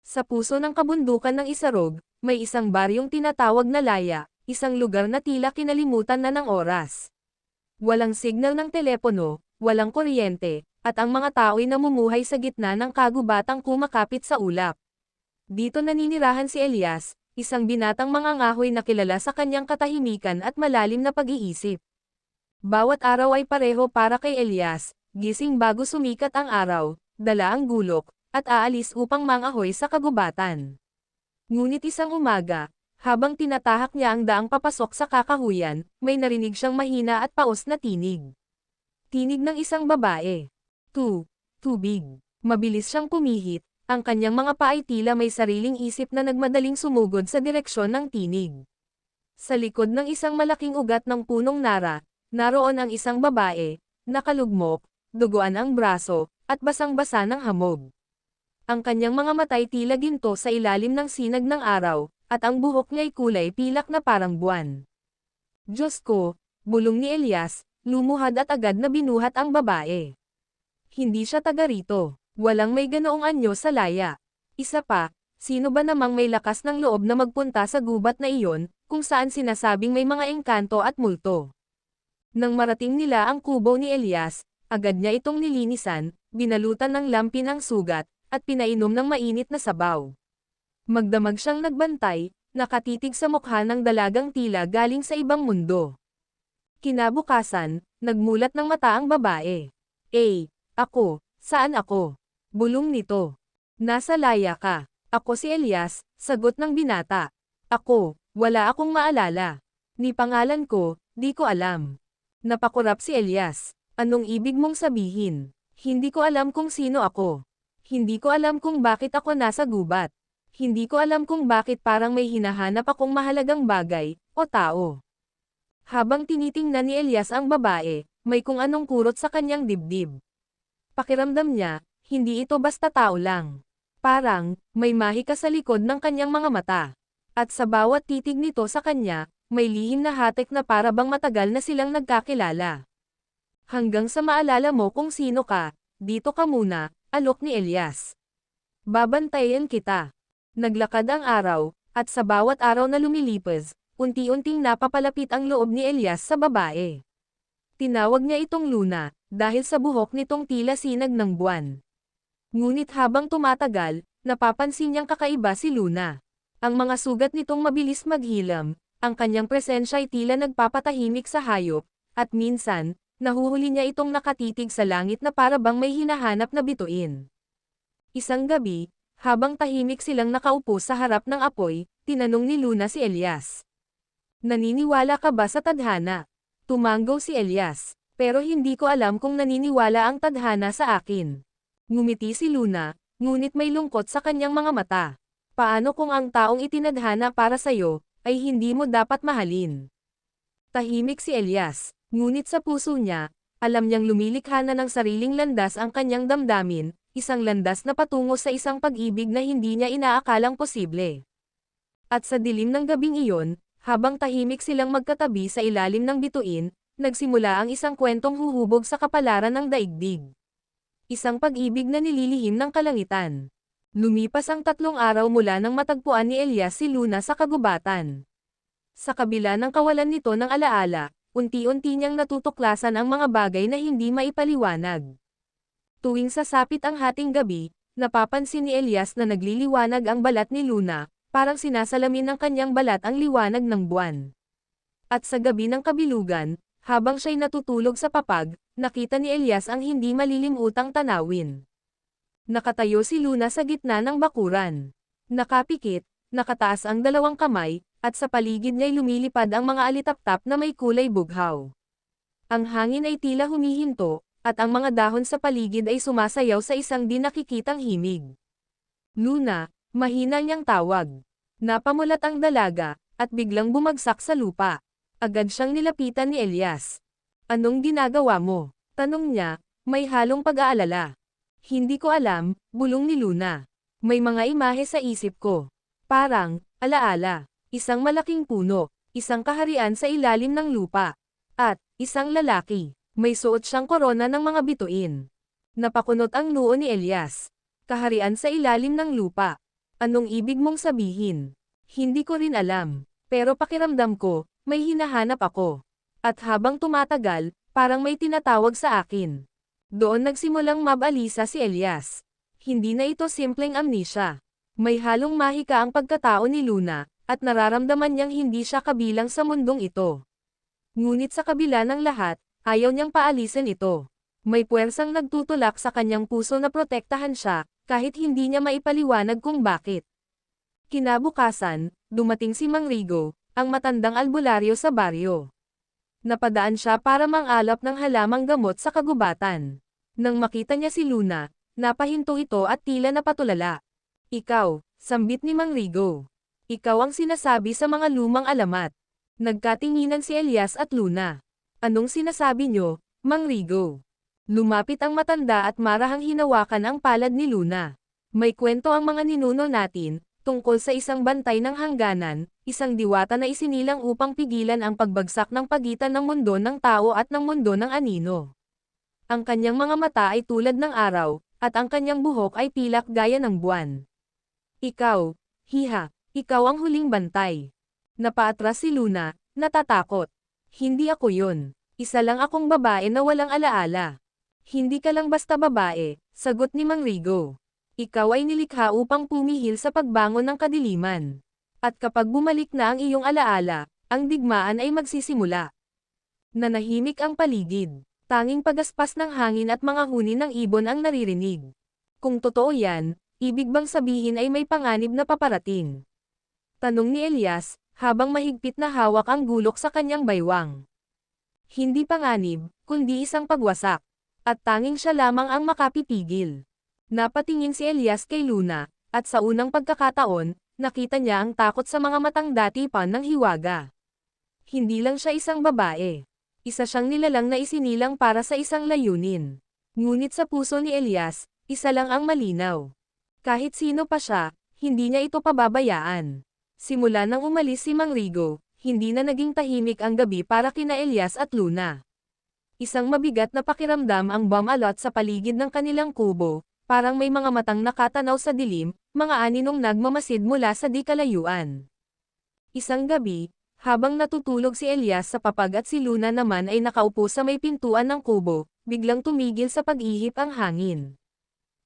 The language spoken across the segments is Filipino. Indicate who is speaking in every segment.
Speaker 1: Sa puso ng kabundukan ng Isarog, may isang baryong tinatawag na Laya, isang lugar na tila kinalimutan na ng oras. Walang signal ng telepono, walang kuryente, at ang mga tao'y namumuhay sa gitna ng kagubatang kumakapit sa ulap. Dito naninirahan si Elias, isang binatang mangangahoy na kilala sa kanyang katahimikan at malalim na pag-iisip. Bawat araw ay pareho para kay Elias, gising bago sumikat ang araw, dala ang gulok, at aalis upang mangahoy sa kagubatan. Ngunit isang umaga, habang tinatahak niya ang daang papasok sa kakahuyan, may narinig siyang mahina at paos na tinig. Tinig ng isang babae. Tubig. Mabilis siyang pumihit, ang kanyang mga paa ay tila may sariling isip na nagmadaling sumugod sa direksyon ng tinig. Sa likod ng isang malaking ugat ng punong nara, naroon ang isang babae, nakalugmok, duguan ang braso, at basang-basa ng hamog. Ang kanyang mga matay tila ginto sa ilalim ng sinag ng araw, at ang buhok niya'y kulay pilak na parang buwan. Diyos ko, bulong ni Elias, lumuhad at agad na binuhat ang babae. Hindi siya taga rito, walang may ganoong anyo sa Laya. Isa pa, sino ba namang may lakas ng loob na magpunta sa gubat na iyon, kung saan sinasabing may mga engkanto at multo. Nang marating nila ang kubo ni Elias, agad niya itong nilinisan, binalutan ng lampi ng sugat, at pinainom ng mainit na sabaw. Magdamag siyang nagbantay, nakatitig sa mukha ng dalagang tila galing sa ibang mundo. Kinabukasan, nagmulat ng mata ang babae. Ako, saan ako? Bulong nito. Nasa Laya ka. Ako si Elias, sagot ng binata. Ako, wala akong maalala. Ni pangalan ko, di ko alam. Napakurap si Elias. Anong ibig mong sabihin? Hindi ko alam kung sino ako. Hindi ko alam kung bakit ako nasa gubat. Hindi ko alam kung bakit parang may hinahanap akong mahalagang bagay, o tao. Habang tinitingnan ni Elias ang babae, may kung anong kurot sa kanyang dibdib. Pakiramdam niya, hindi ito basta tao lang. Parang, may mahika sa likod ng kanyang mga mata. At sa bawat titig nito sa kanya, may lihim na hatek na para bang matagal na silang nagkakilala. Hanggang sa maalala mo kung sino ka, dito ka muna, alok ni Elias. Babantayan kita. Naglakad ang araw, at sa bawat araw na lumilipas, unti-unting napapalapit ang loob ni Elias sa babae. Tinawag niya itong Luna, dahil sa buhok nitong tila sinag ng buwan. Ngunit habang tumatagal, napapansin niyang kakaiba si Luna. Ang mga sugat nitong mabilis maghilam, ang kanyang presensya ay tila nagpapatahimik sa hayop, at minsan, nahuhuli niya itong nakatitig sa langit na para bang may hinahanap na bituin. Isang gabi, habang tahimik silang nakaupo sa harap ng apoy, tinanong ni Luna si Elias. Naniniwala ka ba sa tadhana? Tumanggaw si Elias, pero hindi ko alam kung naniniwala ang tadhana sa akin. Ngumiti si Luna, ngunit may lungkot sa kanyang mga mata. Paano kung ang taong itinadhana para sa'yo, ay hindi mo dapat mahalin? Tahimik si Elias, ngunit sa puso niya, alam niyang lumilikha na ng sariling landas ang kanyang damdamin, isang landas na patungo sa isang pag-ibig na hindi niya inaakalang posible. At sa dilim ng gabing iyon, habang tahimik silang magkatabi sa ilalim ng bituin, nagsimula ang isang kwentong huhubog sa kapalaran ng daigdig. Isang pag-ibig na nililihim ng kalangitan. Lumipas ang 3 araw mula nang matagpuan ni Elias si Luna sa kagubatan. Sa kabila ng kawalan nito ng alaala, unti-unti niyang natutuklasan ang mga bagay na hindi maipaliwanag. Tuwing sasapit ang hating gabi, napapansin ni Elias na nagliliwanag ang balat ni Luna, parang sinasalamin ng kanyang balat ang liwanag ng buwan. At sa gabi ng kabilugan, habang siya'y natutulog sa papag, nakita ni Elias ang hindi malilimutang tanawin. Nakatayo si Luna sa gitna ng bakuran. Nakapikit, nakataas ang 2 kamay, at sa paligid niya'y lumilipad ang mga alitaptap na may kulay bughaw. Ang hangin ay tila humihinto, at ang mga dahon sa paligid ay sumasayaw sa isang di nakikitang himig. Luna, mahina niyang tawag. Napamulat ang dalaga, at biglang bumagsak sa lupa. Agad siyang nilapitan ni Elias. Anong ginagawa mo? Tanong niya, may halong pag-aalala. Hindi ko alam, bulong ni Luna. May mga imahe sa isip ko. Parang, alaala, isang malaking puno, isang kaharian sa ilalim ng lupa, at isang lalaki. May suot siyang korona ng mga bituin. Napakunot ang noo ni Elias. Kaharian sa ilalim ng lupa. Anong ibig mong sabihin? Hindi ko rin alam. Pero pakiramdam ko, may hinahanap ako. At habang tumatagal, parang may tinatawag sa akin. Doon nagsimulang mabalisa si Elias. Hindi na ito simpleng amnesia. May halong mahika ang pagkatao ni Luna, at nararamdaman niyang hindi siya kabilang sa mundong ito. Ngunit sa kabila ng lahat, ayaw niyang paalisin ito. May puwersang nagtutulak sa kanyang puso na protektahan siya, kahit hindi niya maipaliwanag kung bakit. Kinabukasan, dumating si Mang Rigo, ang matandang albularyo sa baryo. Napadaan siya para mangalap ng halamang gamot sa kagubatan. Nang makita niya si Luna, napahinto ito at tila napatulala. Ikaw, sambit ni Mang Rigo. Ikaw ang sinasabi sa mga lumang alamat. Nagkatinginan si Elias at Luna. Anong sinasabi niyo, Mang Rigo? Lumapit ang matanda at marahang hinawakan ang palad ni Luna. May kwento ang mga ninuno natin, tungkol sa isang bantay ng hangganan, isang diwata na isinilang upang pigilan ang pagbagsak ng pagitan ng mundo ng tao at ng mundo ng anino. Ang kanyang mga mata ay tulad ng araw, at ang kanyang buhok ay pilak gaya ng buwan. Ikaw, hiha, ikaw ang huling bantay. Napaatras si Luna, natatakot. Hindi ako yun. Isa lang akong babae na walang alaala. Hindi ka lang basta babae, sagot ni Mang Rigo. Ikaw ay nilikha upang pumihil sa pagbangon ng kadiliman. At kapag bumalik na ang iyong alaala, ang digmaan ay magsisimula. Nanahimik ang paligid. Tanging pagaspas ng hangin at mga huni ng ibon ang naririnig. Kung totoo yan, ibig bang sabihin ay may panganib na paparating? Tanong ni Elias, habang mahigpit na hawak ang gulok sa kanyang baywang. Hindi panganib, kundi isang pagwasak. At tanging siya lamang ang makapipigil. Napatingin si Elias kay Luna, at sa unang pagkakataon, nakita niya ang takot sa mga matang dati pa ng hiwaga. Hindi lang siya isang babae. Isa siyang nilalang na isinilang para sa isang layunin. Ngunit sa puso ni Elias, isa lang ang malinaw. Kahit sino pa siya, hindi niya ito pababayaan. Simula nang umalis si Mang Rigo, hindi na naging tahimik ang gabi para kina Elias at Luna. Isang mabigat na pakiramdam ang bumalot sa paligid ng kanilang kubo, parang may mga matang nakatanaw sa dilim, mga aninong nagmamasid mula sa di kalayuan. Isang gabi, habang natutulog si Elias sa papag at si Luna naman ay nakaupo sa may pintuan ng kubo, biglang tumigil sa pag-ihip ang hangin.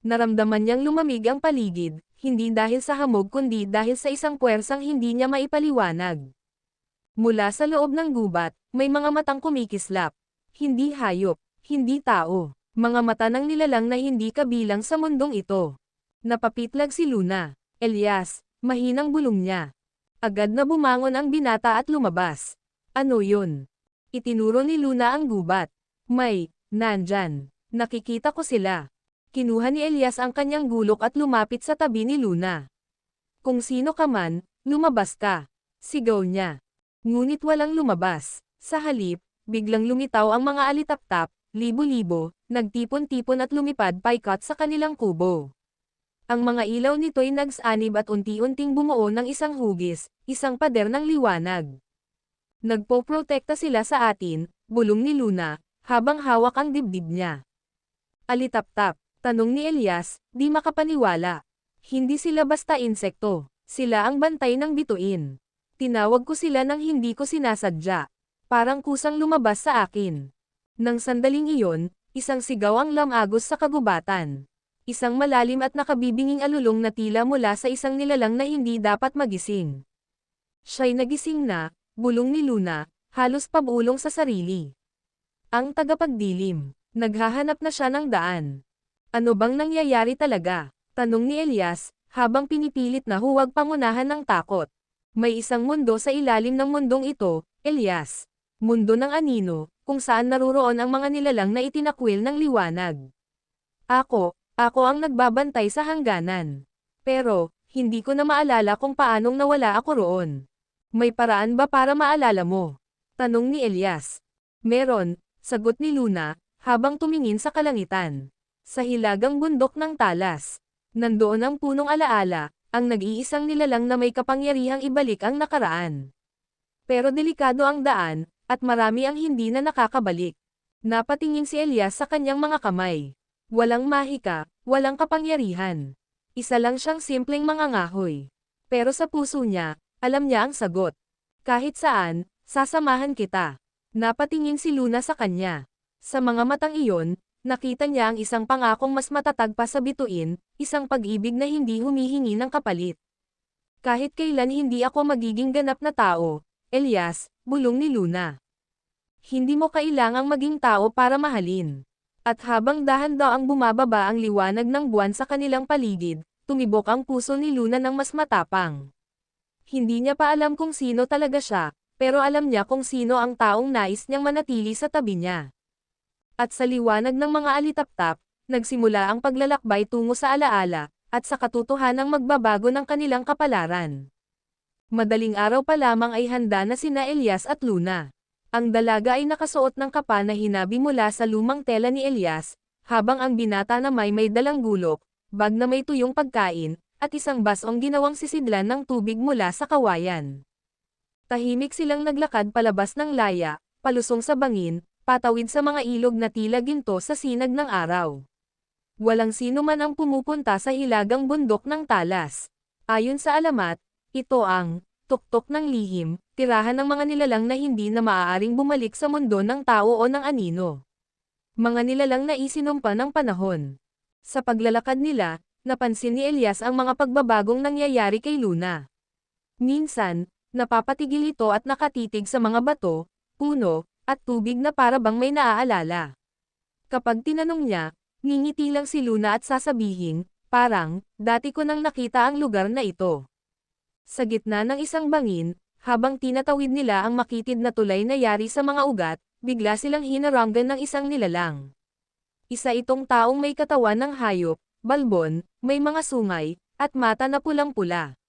Speaker 1: Naramdaman niyang lumamig ang paligid, hindi dahil sa hamog kundi dahil sa isang puwersang hindi niya maipaliwanag. Mula sa loob ng gubat, may mga matang kumikislap. Hindi hayop, hindi tao, mga mata ng nilalang na hindi kabilang sa mundong ito. Napapitlag si Luna. Elias, mahinang bulong niya. Agad na bumangon ang binata at lumabas. Ano yun? Itinuro ni Luna ang gubat. Nandyan. Nakikita ko sila. Kinuha ni Elias ang kanyang gulok at lumapit sa tabi ni Luna. Kung sino ka man, lumabas ka. Sigaw niya. Ngunit walang lumabas. Sa halip, biglang lumitaw ang mga alitaptap, libo-libo, nagtipon-tipon at lumipad paikot sa kanilang kubo. Ang mga ilaw nito'y nagsanib at unti-unting bumuo ng isang hugis, isang pader ng liwanag. Nagpoprotekta sila sa atin, bulong ni Luna, habang hawak ang dibdib niya. Alitaptap, tanong ni Elias, di makapaniwala. Hindi sila basta insekto, sila ang bantay ng bituin. Tinawag ko sila nang hindi ko sinasadya. Parang kusang lumabas sa akin. Nang sandaling iyon, isang sigaw ang lamagos sa kagubatan. Isang malalim at nakabibinging alulong na tila mula sa isang nilalang na hindi dapat magising. Siya'y nagising na, bulong ni Luna, halos pabulong sa sarili. Ang tagapagdilim, naghahanap na siya ng daan. Ano bang nangyayari talaga? Tanong ni Elias, habang pinipilit na huwag pangunahan ng takot. May isang mundo sa ilalim ng mundong ito, Elias. Mundo ng anino, kung saan naruroon ang mga nilalang na itinakwil ng liwanag. Ako ang nagbabantay sa hangganan. Pero, hindi ko na maalala kung paanong nawala ako roon. May paraan ba para maalala mo? Tanong ni Elias. Meron, sagot ni Luna, habang tumingin sa kalangitan. Sa hilagang bundok ng Talas. Nandoon ang punong alaala, ang nag-iisang nilalang na may kapangyarihang ibalik ang nakaraan. Pero delikado ang daan, at marami ang hindi na nakakabalik. Napatingin si Elias sa kanyang mga kamay. Walang mahika, walang kapangyarihan. Isa lang siyang simpleng mangangahoy. Pero sa puso niya, alam niya ang sagot. Kahit saan, sasamahan kita. Napatingin si Luna sa kanya. Sa mga matang iyon, nakita niya ang isang pangakong mas matatag pa sa bituin, isang pag-ibig na hindi humihingi ng kapalit. Kahit kailan hindi ako magiging ganap na tao, Elias, bulong ni Luna. Hindi mo kailangang maging tao para mahalin. At habang dahan-daang bumababa ang liwanag ng buwan sa kanilang paligid, tumibok ang puso ni Luna ng mas matapang. Hindi niya pa alam kung sino talaga siya, pero alam niya kung sino ang taong nais niyang manatili sa tabi niya. At sa liwanag ng mga alitaptap, nagsimula ang paglalakbay tungo sa alaala, at sa katotohanang magbabago ng kanilang kapalaran. Madaling araw pa lamang ay handa na sina Elias at Luna. Ang dalaga ay nakasuot ng kapa na hinabi mula sa lumang tela ni Elias, habang ang binata na may dalang gulok, bag na may tuyong pagkain, at isang basong ginawang sisidlan ng tubig mula sa kawayan. Tahimik silang naglakad palabas ng laya, palusong sa bangin, patawid sa mga ilog na tila ginto sa sinag ng araw. Walang sino man ang pumupunta sa hilagang bundok ng Talas. Ayon sa alamat, ito ang tuktok ng lihim, tirahan ng mga nilalang na hindi na maaaring bumalik sa mundo ng tao o ng anino. Mga nilalang na isinumpa ng panahon. Sa paglalakad nila, napansin ni Elias ang mga pagbabagong nangyayari kay Luna. Minsan, napapatigil ito at nakatitig sa mga bato, puno, at tubig na para bang may naaalala. Kapag tinanong niya, ngingiti lang si Luna at sasabihin, parang, dati ko nang nakita ang lugar na ito. Sa gitna ng isang bangin, habang tinatawid nila ang makitid na tulay na yari sa mga ugat, bigla silang hinaranggan ng isang nilalang. Isa itong taong may katawan ng hayop, balbon, may mga sungay, at mata na pulang-pula.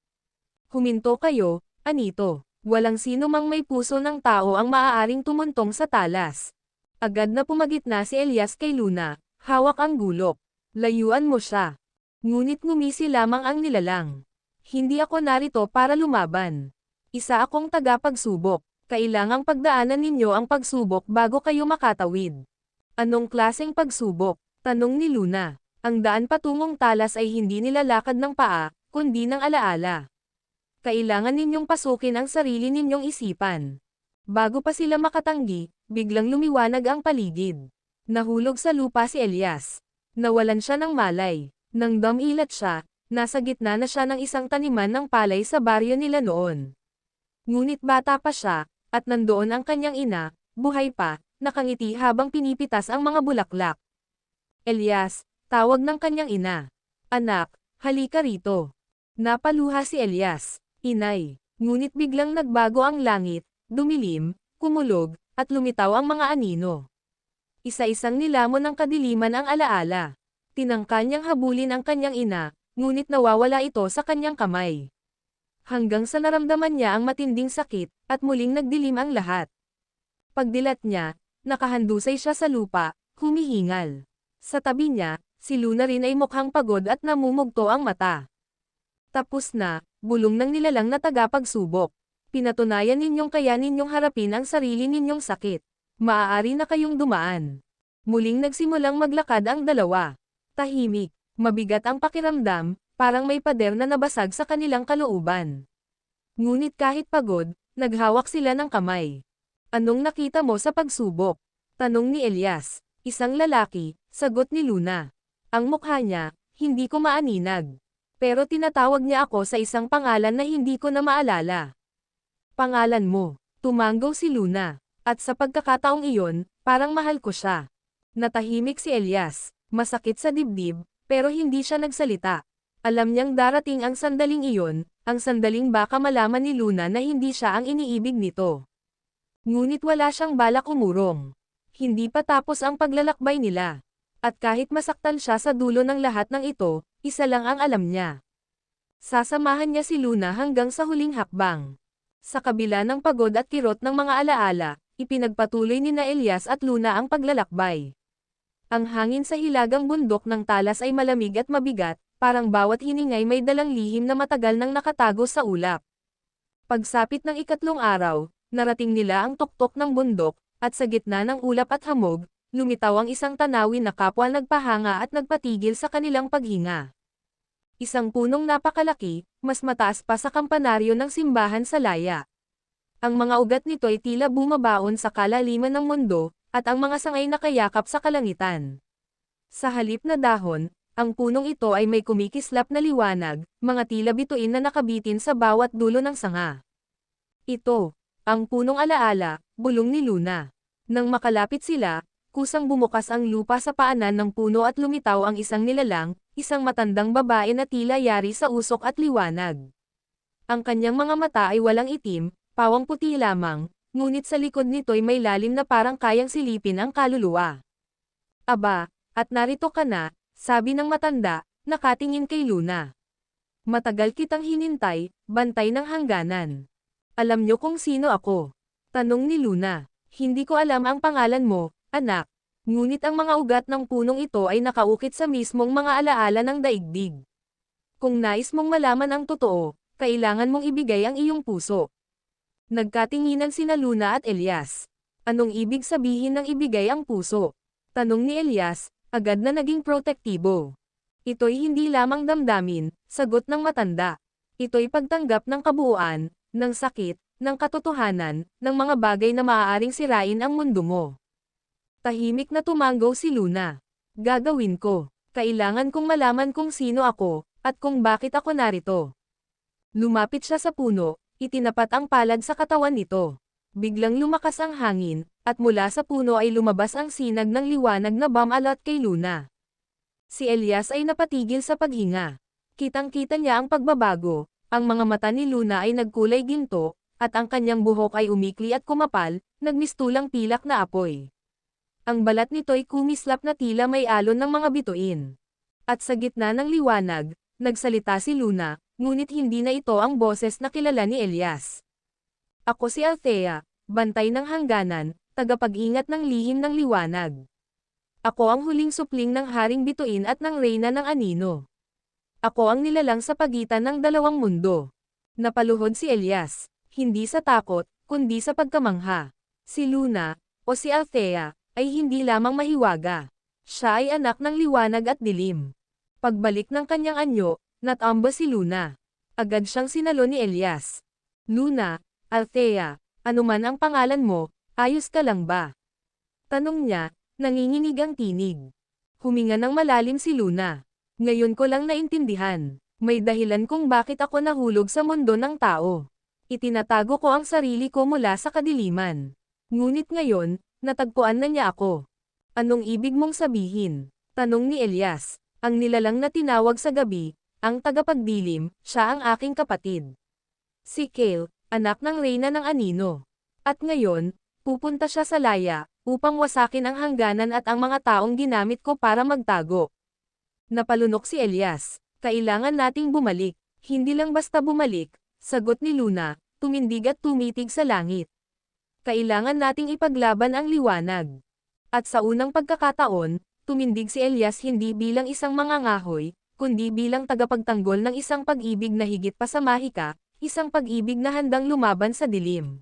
Speaker 1: Huminto kayo, Anito. Walang sino mang may puso ng tao ang maaaring tumuntong sa talas. Agad na pumagitna si Elias kay Luna, hawak ang gulok. Layuan mo siya. Ngunit ngumisi lamang ang nilalang. Hindi ako narito para lumaban. Isa akong tagapagsubok. Kailangang pagdaanan ninyo ang pagsubok bago kayo makatawid. Anong klaseng pagsubok? Tanong ni Luna. Ang daan patungong talas ay hindi nilalakad ng paa, kundi ng alaala. Kailangan ninyong pasukin ang sarili ninyong isipan. Bago pa sila makatanggi, biglang lumiwanag ang paligid. Nahulog sa lupa si Elias. Nawalan siya ng malay. Nang dumilat siya, nasa gitna na siya ng isang taniman ng palay sa baryo nila noon. Ngunit bata pa siya, at nandoon ang kanyang ina, buhay pa, nakangiti habang pinipitas ang mga bulaklak. Elias, tawag ng kanyang ina. Anak, halika rito. Napaluha si Elias. Inay. Ngunit biglang nagbago ang langit, dumilim, kumulog, at lumitaw ang mga anino. Isa-isang nilamon ng kadiliman ang alaala. Tinangka niyang habulin ang kanyang ina, ngunit nawawala ito sa kanyang kamay. Hanggang sa naramdaman niya ang matinding sakit, at muling nagdilim ang lahat. Pagdilat niya, nakahandusay siya sa lupa, humihingal. Sa tabi niya, si Luna rin ay mukhang pagod at namumugto ang mata. Tapos na, bulong ng nilalang na tagapagsubok. Pinatunayan ninyong kaya ninyong harapin ang sarili ninyong sakit. Maaari na kayong dumaan. Muling nagsimulang maglakad ang dalawa. Tahimik, mabigat ang pakiramdam, parang may pader na nabasag sa kanilang kalooban. Ngunit kahit pagod, naghawak sila ng kamay. Anong nakita mo sa pagsubok? Tanong ni Elias. Isang lalaki, sagot ni Luna. Ang mukha niya, hindi ko maaninag. Pero tinatawag niya ako sa isang pangalan na hindi ko na maalala. Pangalan mo, tumanggaw si Luna. At sa pagkakataong iyon, parang mahal ko siya. Natahimik si Elias, masakit sa dibdib, pero hindi siya nagsalita. Alam niyang darating ang sandaling iyon, ang sandaling baka malaman ni Luna na hindi siya ang iniibig nito. Ngunit wala siyang balak umurong. Hindi pa tapos ang paglalakbay nila. At kahit masaktan siya sa dulo ng lahat ng ito, isa lang ang alam niya. Sasamahan niya si Luna hanggang sa huling hakbang. Sa kabila ng pagod at kirot ng mga alaala, ipinagpatuloy ni na Elias at Luna ang paglalakbay. Ang hangin sa hilagang bundok ng Talas ay malamig at mabigat, parang bawat hiningay may dalang lihim na matagal nang nakatago sa ulap. Pagsapit ng ikatlong araw, narating nila ang tuktok ng bundok, at sa gitna ng ulap at hamog, lumitaw ang isang tanawin na kapwa nagpahanga at nagpatigil sa kanilang paghinga. Isang punong napakalaki, mas mataas pa sa kampanaryo ng simbahan sa Laya. Ang mga ugat nito ay tila bumabaon sa kalaliman ng mundo, at ang mga sangay nakayakap sa kalangitan. Sa halip na dahon, ang punong ito ay may kumikislap na liwanag, mga tila bituin na nakabitin sa bawat dulo ng sanga. Ito, ang punong alaala, bulong ni Luna. Nang makalapit sila, kusang bumukas ang lupa sa paanan ng puno at lumitaw ang isang nilalang, isang matandang babae na tila yari sa usok at liwanag. Ang kanyang mga mata ay walang itim, pawang puti lamang, ngunit sa likod nito'y may lalim na parang kayang silipin ang kaluluwa. Aba, at narito ka na, sabi ng matanda, nakatingin kay Luna. Matagal kitang hinintay, bantay ng hangganan. Alam niyo kung sino ako? Tanong ni Luna. Hindi ko alam ang pangalan mo, anak. Ngunit ang mga ugat ng punong ito ay nakaukit sa mismong mga alaala ng daigdig. Kung nais mong malaman ang totoo, kailangan mong ibigay ang iyong puso. Nagkatinginan sina Luna at Elias. Anong ibig sabihin ng ibigay ang puso? Tanong ni Elias, agad na naging protektibo. Ito'y hindi lamang damdamin, sagot ng matanda. Ito'y pagtanggap ng kabuuan, ng sakit, ng katotohanan, ng mga bagay na maaaring sirain ang mundo mo. Tahimik na tumanggaw si Luna. Gagawin ko. Kailangan kong malaman kung sino ako, at kung bakit ako narito. Lumapit siya sa puno, itinapat ang palad sa katawan nito. Biglang lumakas ang hangin, at mula sa puno ay lumabas ang sinag ng liwanag na bumalat kay Luna. Si Elias ay napatigil sa paghinga. Kitang-kita niya ang pagbabago, ang mga mata ni Luna ay nagkulay ginto, at ang kanyang buhok ay umikli at kumapal, nagmistulang pilak na apoy. Ang balat nito'y kumislap na tila may alon ng mga bituin. At sa gitna ng liwanag, nagsalita si Luna, ngunit hindi na ito ang boses na kilala ni Elias. Ako si Althea, bantay ng hangganan, tagapag-ingat ng lihim ng liwanag. Ako ang huling supling ng Haring Bituin at ng Reyna ng Anino. Ako ang nilalang sa pagitan ng dalawang mundo. Napaluhod si Elias, hindi sa takot, kundi sa pagkamangha. Si Luna, o si Althea, ay hindi lamang mahiwaga. Siya ay anak ng liwanag at dilim. Pagbalik ng kanyang anyo, natamba si Luna. Agad siyang sinalo ni Elias. Luna, Althea, anuman ang pangalan mo, ayos ka lang ba? Tanong niya, nanginginig ang tinig. Huminga ng malalim si Luna. Ngayon ko lang naintindihan. May dahilan kung bakit ako nahulog sa mundo ng tao. Itinatago ko ang sarili ko mula sa kadiliman. Ngunit ngayon, natagpuan na niya ako. Anong ibig mong sabihin? Tanong ni Elias. Ang nilalang na tinawag sa gabi, ang tagapagdilim, siya ang aking kapatid. Si Kale, anak ng Reyna ng Anino. At ngayon, pupunta siya sa Laya, upang wasakin ang hangganan at ang mga taong ginamit ko para magtago. Napalunok si Elias. Kailangan nating bumalik. Hindi lang basta bumalik, sagot ni Luna, tumindig at tumitig sa langit. Kailangan nating ipaglaban ang liwanag. At sa unang pagkakataon, tumindig si Elias hindi bilang isang mangangahoy, kundi bilang tagapagtanggol ng isang pag-ibig na higit pa sa mahika, isang pag-ibig na handang lumaban sa dilim.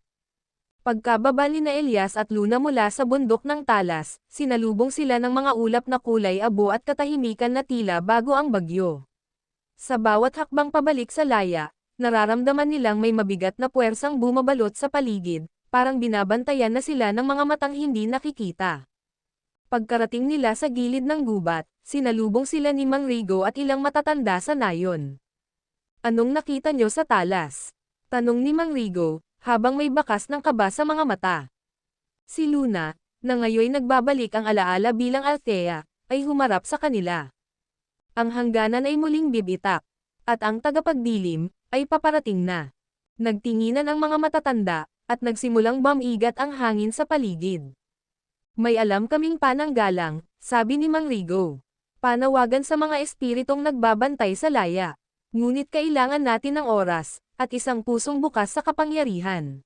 Speaker 1: Pagkababa ni na Elias at Luna mula sa bundok ng Talas, sinalubong sila ng mga ulap na kulay abo at katahimikan na tila bago ang bagyo. Sa bawat hakbang pabalik sa Laya, nararamdaman nilang may mabigat na puwersang bumabalot sa paligid, parang binabantayan na sila ng mga matang hindi nakikita. Pagkarating nila sa gilid ng gubat, sinalubong sila ni Mang Rigo at ilang matatanda sa nayon. Anong nakita nyo sa Talas? Tanong ni Mang Rigo, habang may bakas ng kaba sa mga mata. Si Luna, na ngayoy nagbabalik ang alaala bilang Althea, ay humarap sa kanila. Ang hangganan ay muling bibitak, at ang tagapagdilim, ay paparating na. Nagtinginan ang mga matatanda, at nagsimulang bumigat ang hangin sa paligid. May alam kaming pananggalang, sabi ni Mang Rigo. Panawagan sa mga espiritong nagbabantay sa Laya. Ngunit kailangan natin ng oras, at isang pusong bukas sa kapangyarihan.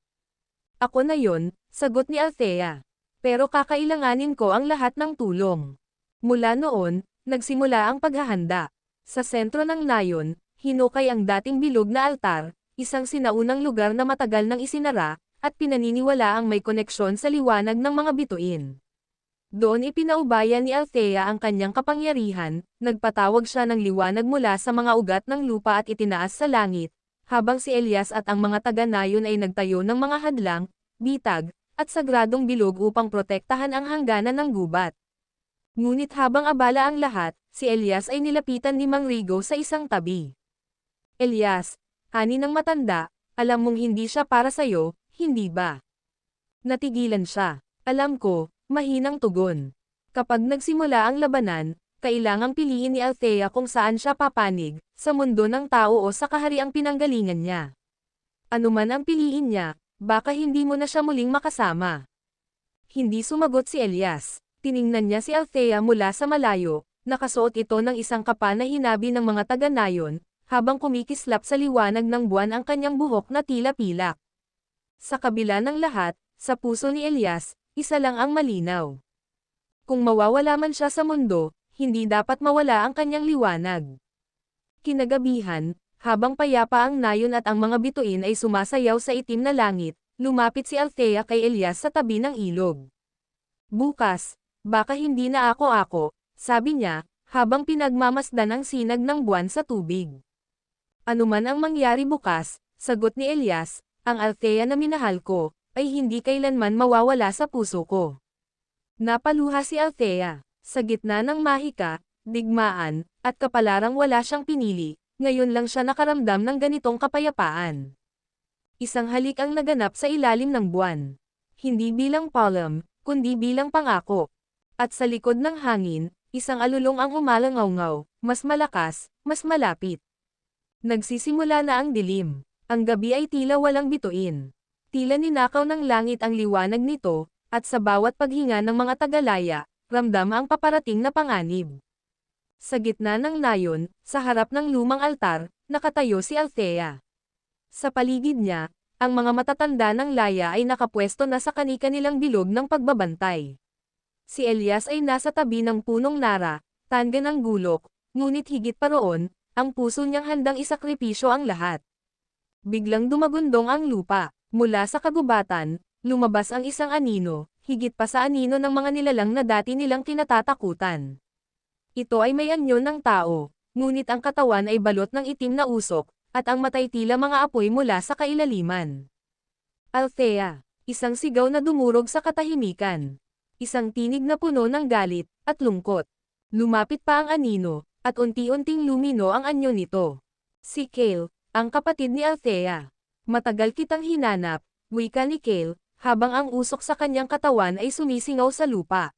Speaker 1: Ako na yon, sagot ni Althea. Pero kakailanganin ko ang lahat ng tulong. Mula noon, nagsimula ang paghahanda. Sa sentro ng nayon, hinukay ang dating bilog na altar, isang sinaunang lugar na matagal nang isinara, at pinaniniwala ang may koneksyon sa liwanag ng mga bituin. Doon ipinaubaya ni Althea ang kanyang kapangyarihan, nagpatawag siya ng liwanag mula sa mga ugat ng lupa at itinaas sa langit, habang si Elias at ang mga taga-nayon ay nagtayo ng mga hadlang, bitag, at sagradong bilog upang protektahan ang hangganan ng gubat. Ngunit habang abala ang lahat, si Elias ay nilapitan ni Mang Rigo sa isang tabi. Elias, ani ng matanda, alam mong hindi siya para sa'yo, hindi ba? Natigilan siya. Alam ko, mahinang tugon. Kapag nagsimula ang labanan, kailangang piliin ni Althea kung saan siya papanig, sa mundo ng tao o sa kahariang pinanggalingan niya. Ano man ang piliin niya, baka hindi mo na siya muling makasama. Hindi sumagot si Elias. Tiningnan niya si Althea mula sa malayo, nakasuot ito ng isang kapa na hinabi ng mga taga-nayon, habang kumikislap sa liwanag ng buwan ang kanyang buhok na tila pilak. Sa kabila ng lahat, sa puso ni Elias, isa lang ang malinaw. Kung mawawala man siya sa mundo, hindi dapat mawala ang kanyang liwanag. Kinagabihan, habang payapa ang nayon at ang mga bituin ay sumasayaw sa itim na langit, lumapit si Althea kay Elias sa tabi ng ilog. Bukas, baka hindi na ako, sabi niya, habang pinagmamasdan ang sinag ng buwan sa tubig. Ano man ang mangyari bukas, sagot ni Elias, ang Althea na minahal ko, ay hindi kailanman mawawala sa puso ko. Napaluha si Althea, sa gitna ng mahika, digmaan, at kapalarang wala siyang pinili, ngayon lang siya nakaramdam ng ganitong kapayapaan. Isang halik ang naganap sa ilalim ng buwan. Hindi bilang palm, kundi bilang pangako. At sa likod ng hangin, isang alulong ang umalangaw-ngaw, mas malakas, mas malapit. Nagsisimula na ang dilim. Ang gabi ay tila walang bituin. Tila ninakaw ng langit ang liwanag nito, at sa bawat paghinga ng mga tagalaya, ramdam ang paparating na panganib. Sa gitna ng nayon, sa harap ng lumang altar, nakatayo si Althea. Sa paligid niya, ang mga matatanda ng laya ay nakapwesto na sa kani-kanilang bilog ng pagbabantay. Si Elias ay nasa tabi ng punong nara, tanga ng gulok, ngunit higit pa roon, ang puso niyang handang isakripisyo ang lahat. Biglang dumagundong ang lupa. Mula sa kagubatan, lumabas ang isang anino, higit pa sa anino ng mga nilalang na dati nilang kinatatakutan. Ito ay may anyo ng tao, ngunit ang katawan ay balot ng itim na usok, at ang matay tila mga apoy mula sa kailaliman. Althea, isang sigaw na dumurog sa katahimikan. Isang tinig na puno ng galit, at lungkot. Lumapit pa ang anino, at unti-unting lumino ang anyo nito. Si Cale, ang kapatid ni Althea. Matagal kitang hinanap, wika ni Cale, habang ang usok sa kanyang katawan ay sumisingaw sa lupa.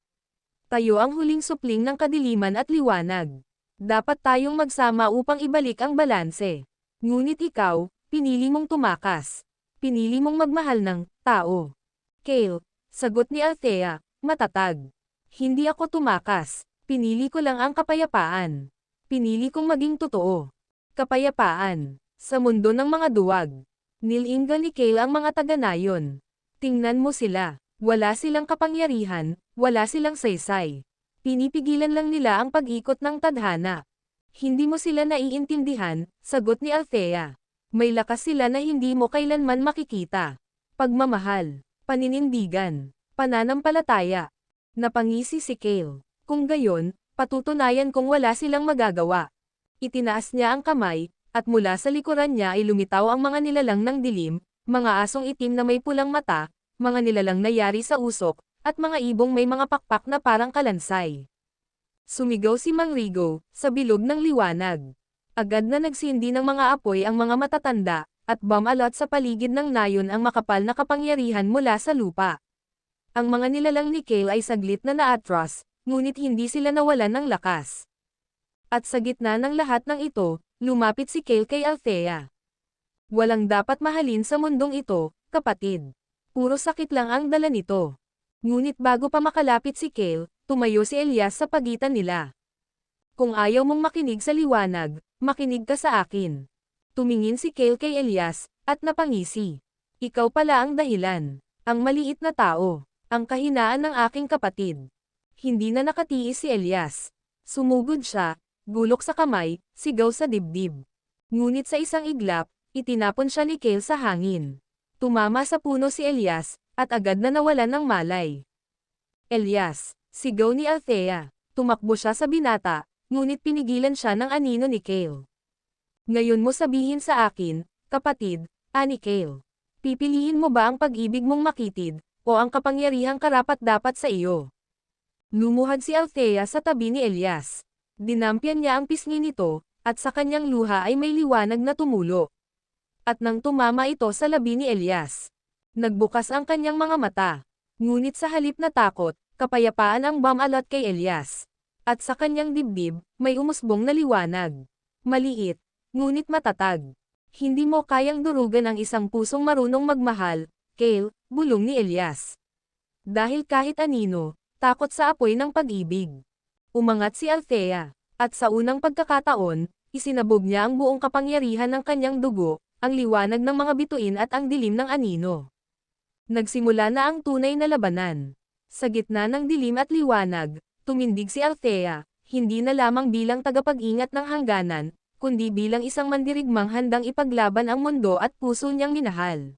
Speaker 1: Tayo ang huling supling ng kadiliman at liwanag. Dapat tayong magsama upang ibalik ang balanse. Ngunit ikaw, pinili mong tumakas. Pinili mong magmahal ng tao. Cale, sagot ni Althea, matatag. Hindi ako tumakas. Pinili ko lang ang kapayapaan. Pinili kong maging totoo. Kapayapaan. Sa mundo ng mga duwag. Nilinga ni Cale ang mga taga-nayon. Tingnan mo sila. Wala silang kapangyarihan, wala silang saysay. Pinipigilan lang nila ang pag-ikot ng tadhana. Hindi mo sila naiintindihan, sagot ni Althea. May lakas sila na hindi mo kailanman makikita. Pagmamahal, paninindigan, pananampalataya. Napangisi si Cale. Kung gayon, patutunayan kong wala silang magagawa. Itinaas niya ang kamay, at mula sa likuran niya ay lumitaw ang mga nilalang ng dilim, mga asong itim na may pulang mata, mga nilalang na yari sa usok, at mga ibong may mga pakpak na parang kalansay. Sumigaw si Mang Rigo, sa bilog ng liwanag. Agad na nagsindi ng mga apoy ang mga matatanda, at bumalot sa paligid ng nayon ang makapal na kapangyarihan mula sa lupa. Ang mga nilalang ni Cale ay saglit na naatras, ngunit hindi sila nawalan ng lakas. At sa gitna ng lahat ng ito, lumapit si Cale kay Althea. Walang dapat mahalin sa mundong ito, kapatid. Puro sakit lang ang dala nito. Ngunit bago pa makalapit si Cale, tumayo si Elias sa pagitan nila. Kung ayaw mong makinig sa liwanag, makinig ka sa akin. Tumingin si Cale kay Elias, at napangisi. Ikaw pala ang dahilan. Ang maliit na tao. Ang kahinaan ng aking kapatid. Hindi na nakatiis si Elias. Sumugod siya, gulok sa kamay, sigaw sa dibdib. Ngunit sa isang iglap, itinapon siya ni Cale sa hangin. Tumama sa puno si Elias, at agad na nawalan ng malay. Elias, Sigaw ni Althea. Tumakbo siya sa binata, ngunit pinigilan siya ng anino ni Cale. Ngayon mo sabihin sa akin, kapatid, ani Cale. Pipiliin mo ba ang pag-ibig mong makitid, o ang kapangyarihang karapat-dapat sa iyo? Lumuhad si Althea sa tabi ni Elias. Dinampyan niya ang pisngi nito, at sa kanyang luha ay may liwanag na tumulo. At nang tumama ito sa labi ni Elias, nagbukas ang kanyang mga mata. Ngunit sa halip na takot, kapayapaan ang bumalot kay Elias. At sa kanyang dibdib, may umusbong na liwanag. Maliit, ngunit matatag. Hindi mo kayang durugan ang isang pusong marunong magmahal, Cale, bulong ni Elias. Dahil kahit anino, takot sa apoy ng pag-ibig. Umangat si Althea, at sa unang pagkakataon, isinabog niya ang buong kapangyarihan ng kanyang dugo, ang liwanag ng mga bituin at ang dilim ng anino. Nagsimula na ang tunay na labanan. Sa gitna ng dilim at liwanag, tumindig si Althea, hindi na lamang bilang tagapag-ingat ng hangganan, kundi bilang isang mandirigmang handang ipaglaban ang mundo at puso niyang minahal.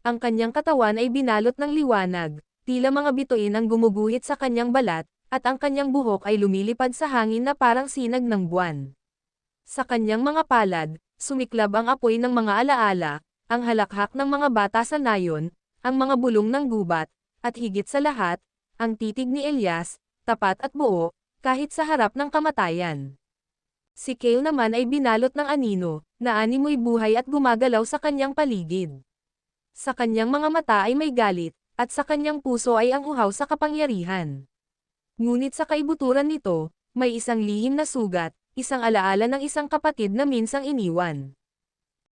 Speaker 1: Ang kanyang katawan ay binalot ng liwanag, tila mga bituin ang gumuguhit sa kanyang balat, at ang kanyang buhok ay lumilipad sa hangin na parang sinag ng buwan. Sa kanyang mga palad, sumiklab ang apoy ng mga alaala, ang halakhak ng mga bata sa nayon, ang mga bulong ng gubat, at higit sa lahat, ang titig ni Elias, tapat at buo, kahit sa harap ng kamatayan. Si Cale naman ay binalot ng anino, na animoy buhay at gumagalaw sa kanyang paligid. Sa kanyang mga mata ay may galit, at sa kanyang puso ay ang uhaw sa kapangyarihan. Ngunit sa kaibuturan nito, may isang lihim na sugat, isang alaala ng isang kapatid na minsang iniwan.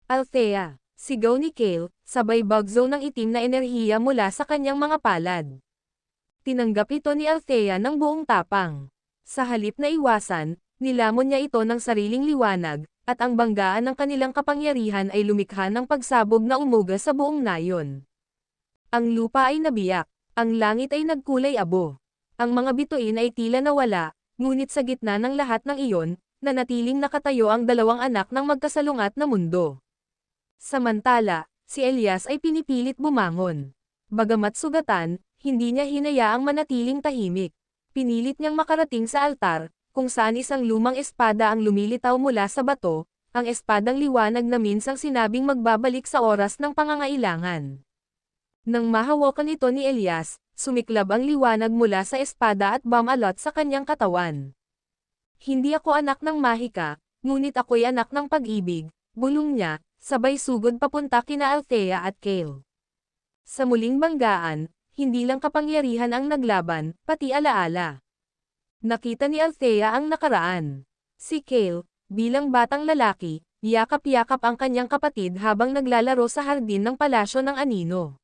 Speaker 1: Althea, sigaw ni Cale, sabay bagzo ng itim na enerhiya mula sa kanyang mga palad. Tinanggap ito ni Althea ng buong tapang. Sa halip na iwasan, nilamon niya ito ng sariling liwanag, at ang banggaan ng kanilang kapangyarihan ay lumikha ng pagsabog na umuga sa buong nayon. Ang lupa ay nabiyak, ang langit ay nagkulay abo. Ang mga bituin ay tila nawala, ngunit sa gitna ng lahat ng iyon, nanatiling nakatayo ang dalawang anak ng magkasalungat na mundo. Samantala, si Elias ay pinipilit bumangon. Bagamat sugatan, hindi niya hinayaang manatiling tahimik. Pinilit niyang makarating sa altar, kung saan isang lumang espada ang lumilitaw mula sa bato, ang espadang liwanag na minsang sinabing magbabalik sa oras ng pangangailangan. Nang mahawakan ito ni Elias, sumiklab ang liwanag mula sa espada at bumalot sa kanyang katawan. Hindi ako anak ng mahika, ngunit ako'y anak ng pag-ibig, bulong niya, sabay sugod papunta kina Althea at Cale. Sa muling banggaan, hindi lang kapangyarihan ang naglaban, pati alaala. Nakita ni Althea ang nakaraan. Si Cale, bilang batang lalaki, yakap-yakap ang kanyang kapatid habang naglalaro sa hardin ng palasyo ng anino.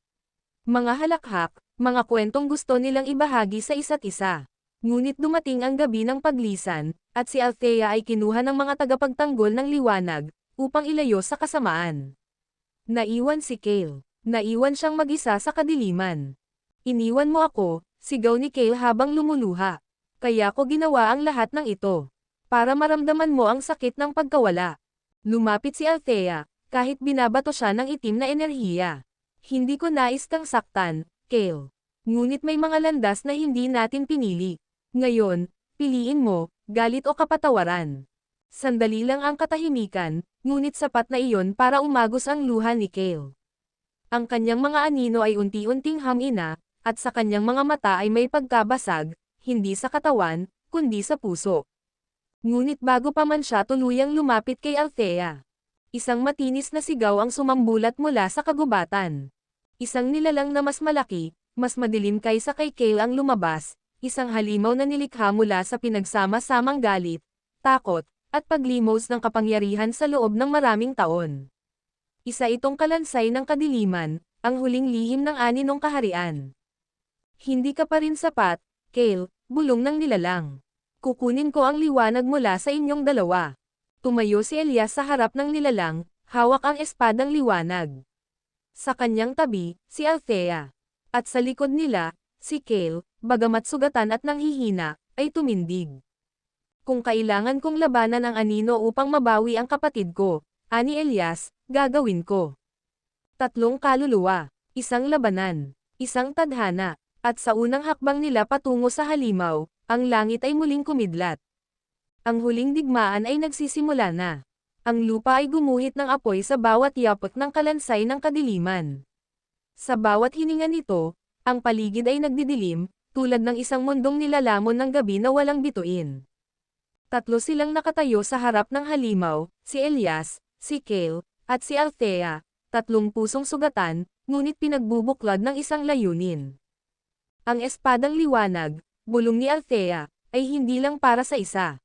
Speaker 1: Mga halakhak, mga kwentong gusto nilang ibahagi sa isa't isa. Ngunit dumating ang gabi ng paglisan, at si Althea ay kinuha ng mga tagapagtanggol ng liwanag, upang ilayo sa kasamaan. Naiwan si Cale. Naiwan siyang mag-isa sa kadiliman. Iniwan mo ako, sigaw ni Cale habang lumuluha. Kaya ko ginawa ang lahat ng ito. Para maramdaman mo ang sakit ng pagkawala. Lumapit si Althea, kahit binabato siya ng itim na enerhiya. Hindi ko nais kang saktan, Cale. Ngunit may mga landas na hindi natin pinili. Ngayon, piliin mo, galit o kapatawaran. Sandali lang ang katahimikan, ngunit sapat na iyon para umagos ang luha ni Cale. Ang kanyang mga anino ay unti-unting hamina, at sa kanyang mga mata ay may pagkabasag, hindi sa katawan, kundi sa puso. Ngunit bago pa man siya tuluyang lumapit kay Althea, isang matinis na sigaw ang sumambulat mula sa kagubatan. Isang nilalang na mas malaki, mas madilim kaysa kay Cale ang lumabas, isang halimaw na nilikha mula sa pinagsama-samang galit, takot, at paglimos ng kapangyarihan sa loob ng maraming taon. Isa itong kalansay ng kadiliman, ang huling lihim ng aninong kaharian. Hindi ka pa rin sapat, Cale, bulong ng nilalang. Kukunin ko ang liwanag mula sa inyong dalawa. Tumayo si Elias sa harap ng nilalang, hawak ang espadang liwanag. Sa kanyang tabi, si Althea. At sa likod nila, si Cale, bagamat sugatan at nanghihina, ay tumindig. Kung kailangan kong labanan ang anino upang mabawi ang kapatid ko, ani Elias, gagawin ko. 3 kaluluwa, isang labanan, isang tadhana, At sa unang hakbang nila patungo sa halimaw, ang langit ay muling kumidlat. Ang huling digmaan ay nagsisimula na. Ang lupa ay gumuhit ng apoy sa bawat yapak ng kalansay ng kadiliman. Sa bawat hininga nito, ang paligid ay nagdidilim, tulad ng isang mundong nilalamon ng gabi na walang bituin. Tatlo silang nakatayo sa harap ng halimaw, si Elias, si Cale, at si Althea, tatlong pusong sugatan, ngunit pinagbubuklod ng isang layunin. Ang espadang liwanag, bulong ni Althea, ay hindi lang para sa isa.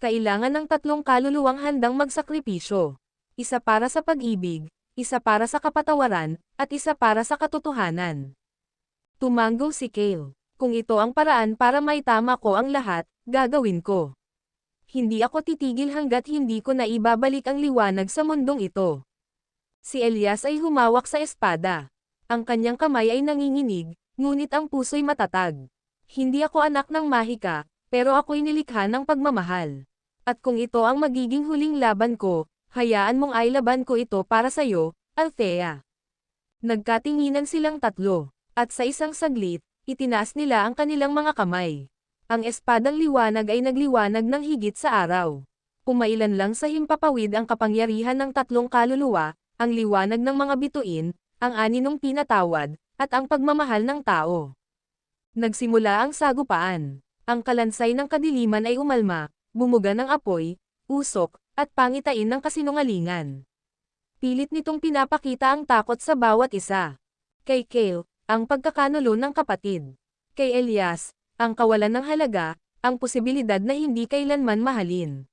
Speaker 1: Kailangan ng tatlong kaluluwang handang magsakripisyo. Isa para sa pag-ibig, isa para sa kapatawaran, at isa para sa katotohanan. Tumanggo si Cale. Kung ito ang paraan para maitama ko ang lahat, gagawin ko. Hindi ako titigil hanggat hindi ko na ibabalik ang liwanag sa mundong ito. Si Elias ay humawak sa espada. Ang kanyang kamay ay nanginginig, ngunit ang puso'y matatag. Hindi ako anak ng mahika, pero ako'y nilikha ng pagmamahal. At kung ito ang magiging huling laban ko, hayaan mong ay laban ko ito para sa'yo, Althea. Nagkatinginan silang tatlo, at sa isang saglit, itinaas nila ang kanilang mga kamay. Ang espadang liwanag ay nagliwanag ng higit sa araw. Pumailan lang sa himpapawid ang kapangyarihan ng tatlong kaluluwa, ang liwanag ng mga bituin, ang aninong pinatawad, at ang pagmamahal ng tao. Nagsimula ang sagupaan. Ang kalansay ng kadiliman ay umalma, bumuga ng apoy, usok, at pangitain ng kasinungalingan. Pilit nitong pinapakita ang takot sa bawat isa. Kay Cale, ang pagkakanulo ng kapatid. Kay Elias, ang kawalan ng halaga, ang posibilidad na hindi kailanman mahalin.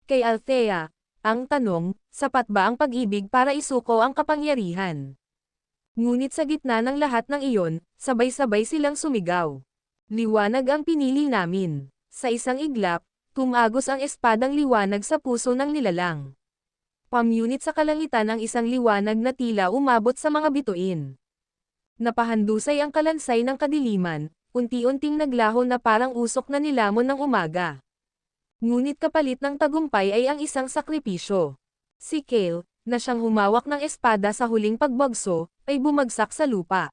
Speaker 1: Kay Althea, ang tanong, sapat ba ang pag-ibig para isuko ang kapangyarihan? Ngunit sa gitna ng lahat ng iyon, sabay-sabay silang sumigaw. Liwanag ang pinili namin. Sa isang iglap, tumagos ang espadang liwanag sa puso ng nilalang. Pamunit sa kalangitan ang isang liwanag na tila umabot sa mga bituin. Napahandusay ang kalansay ng kadiliman, unti-unting naglaho na parang usok na nilamon ng umaga. Ngunit kapalit ng tagumpay ay ang isang sakripisyo. Si Cale, na siyang humawak ng espada sa huling pagbagso, ay bumagsak sa lupa.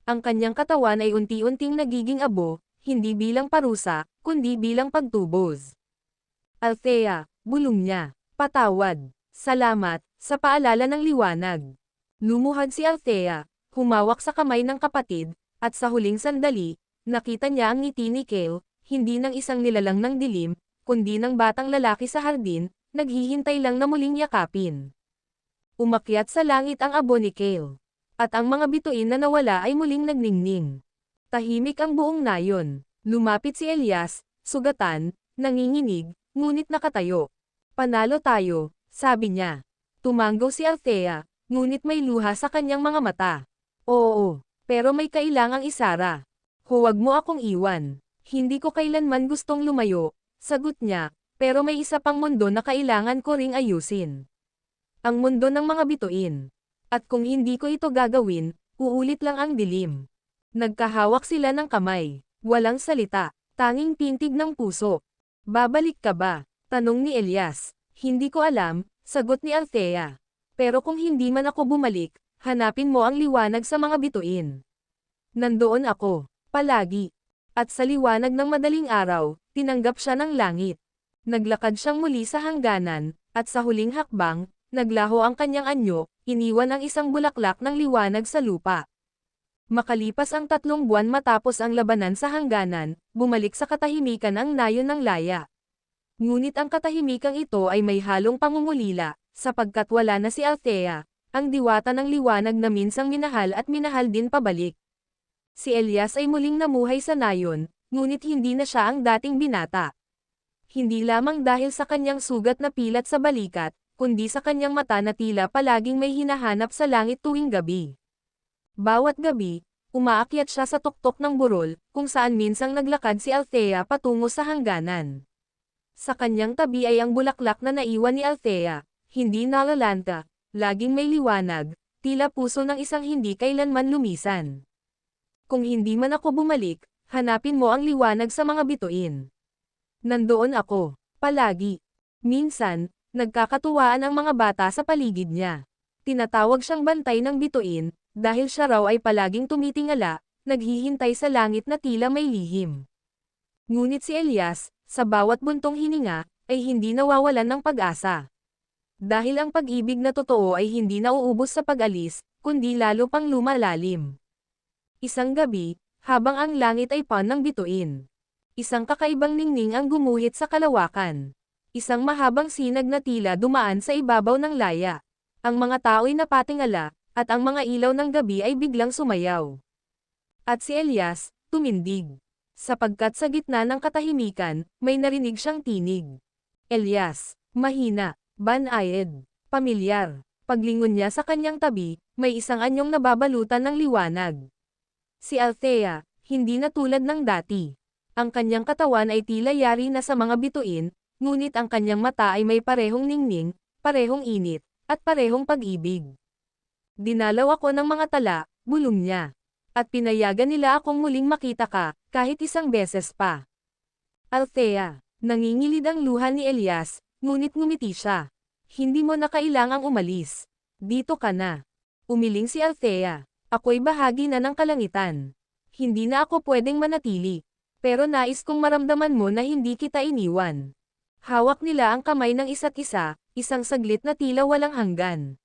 Speaker 1: Ang kanyang katawan ay unti-unting nagiging abo, hindi bilang parusa, kundi bilang pagtubos. Althea, bulong niya, patawad, salamat, sa paalala ng liwanag. Lumuhad si Althea, humawak sa kamay ng kapatid, at sa huling sandali, nakita niya ang ngiti ni Cale, hindi ng isang nilalang ng dilim, kundi ng batang lalaki sa hardin, naghihintay lang na muling yakapin. Umakyat sa langit ang abo ni Cale. At ang mga bituin na nawala ay muling nagningning. Tahimik ang buong nayon. Lumapit si Elias, sugatan, nanginginig, ngunit nakatayo. Panalo tayo, sabi niya. Tumanggo si Althea, ngunit may luha sa kanyang mga mata. Oo, pero may kailangang isara. Huwag mo akong iwan. Hindi ko kailanman gustong lumayo, sagot niya, pero may isa pang mundo na kailangan ko ring ayusin. Ang mundo ng mga bituin. At kung hindi ko ito gagawin, uulit lang ang dilim. Nagkahawak sila ng kamay. Walang salita. Tanging pintig ng puso. Babalik ka ba? Tanong ni Elias. Hindi ko alam, sagot ni Althea. Pero kung hindi man ako bumalik, hanapin mo ang liwanag sa mga bituin. Nandoon ako, palagi. At sa liwanag ng madaling araw, tinanggap siya ng langit. Naglakad siyang muli sa hangganan, at sa huling hakbang, naglaho ang kanyang anyo, iniwan ang isang bulaklak ng liwanag sa lupa. Makalipas ang 3 buwan matapos ang labanan sa hangganan, bumalik sa katahimikan ang nayon ng laya. Ngunit ang katahimikang ito ay may halong pangungulila, sapagkat wala na si Althea, ang diwata ng liwanag na minsang minahal at minahal din pabalik. Si Elias ay muling namuhay sa nayon, ngunit hindi na siya ang dating binata. Hindi lamang dahil sa kanyang sugat na pilat sa balikat, kundi sa kanyang mata na tila palaging may hinahanap sa langit tuwing gabi. Bawat gabi, umaakyat siya sa tuktok ng burol, kung saan minsang naglakad si Althea patungo sa hangganan. Sa kanyang tabi ay ang bulaklak na naiwan ni Althea, hindi nalalanta, laging may liwanag, tila puso ng isang hindi kailanman lumisan. Kung hindi man ako bumalik, hanapin mo ang liwanag sa mga bituin. Nandoon ako, palagi. Minsan, nagkakatuwaan ang mga bata sa paligid niya. Tinatawag siyang bantay ng bituin, dahil siya raw ay palaging tumitingala, naghihintay sa langit na tila may lihim. Ngunit si Elias, sa bawat buntong hininga, ay hindi nawawalan ng pag-asa. Dahil ang pag-ibig na totoo ay hindi nauubos sa pag-alis, kundi lalo pang lumalalim. Isang gabi, habang ang langit ay pan ng bituin. Isang kakaibang ningning ang gumuhit sa kalawakan. Isang mahabang sinag na tila dumaan sa ibabaw ng laya. Ang mga tao'y napatingala, at ang mga ilaw ng gabi ay biglang sumayaw. At si Elias, tumindig. Sapagkat sa gitna ng katahimikan, may narinig siyang tinig. Elias, mahina, banayad, pamilyar. Paglingon niya sa kanyang tabi, may isang anyong nababalutan ng liwanag. Si Althea, hindi na tulad ng dati. Ang kanyang katawan ay tila yari na sa mga bituin, ngunit ang kanyang mata ay may parehong ningning, parehong init, at parehong pag-ibig. Dinalaw ako ng mga tala, bulong niya. At pinayagan nila akong muling makita ka, kahit isang beses pa. Althea, nangingilid ang luha ni Elias, ngunit ngumiti siya. Hindi mo na kailangang umalis. Dito ka na. Umiling si Althea. Ako'y bahagi na ng kalangitan. Hindi na ako pwedeng manatili. Pero nais kong maramdaman mo na hindi kita iniwan. Hawak nila ang kamay ng isa't isa, isang saglit na tila walang hanggan.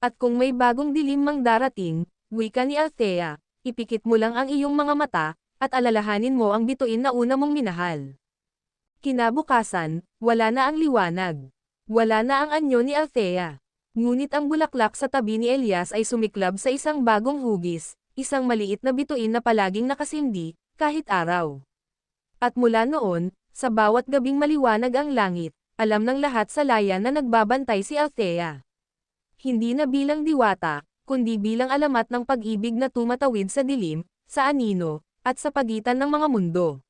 Speaker 1: At kung may bagong dilim mang darating, wika ni Althea, ipikit mo lang ang iyong mga mata, at alalahanin mo ang bituin na una mong minahal. Kinabukasan, wala na ang liwanag. Wala na ang anyo ni Althea. Ngunit ang bulaklak sa tabi ni Elias ay sumiklab sa isang bagong hugis, isang maliit na bituin na palaging nakasindi, kahit araw. At mula noon, sa bawat gabing maliwanag ang langit, alam ng lahat sa laya na nagbabantay si Althea. Hindi na bilang diwata, kundi bilang alamat ng pag-ibig na tumatawid sa dilim, sa anino, at sa pagitan ng mga mundo.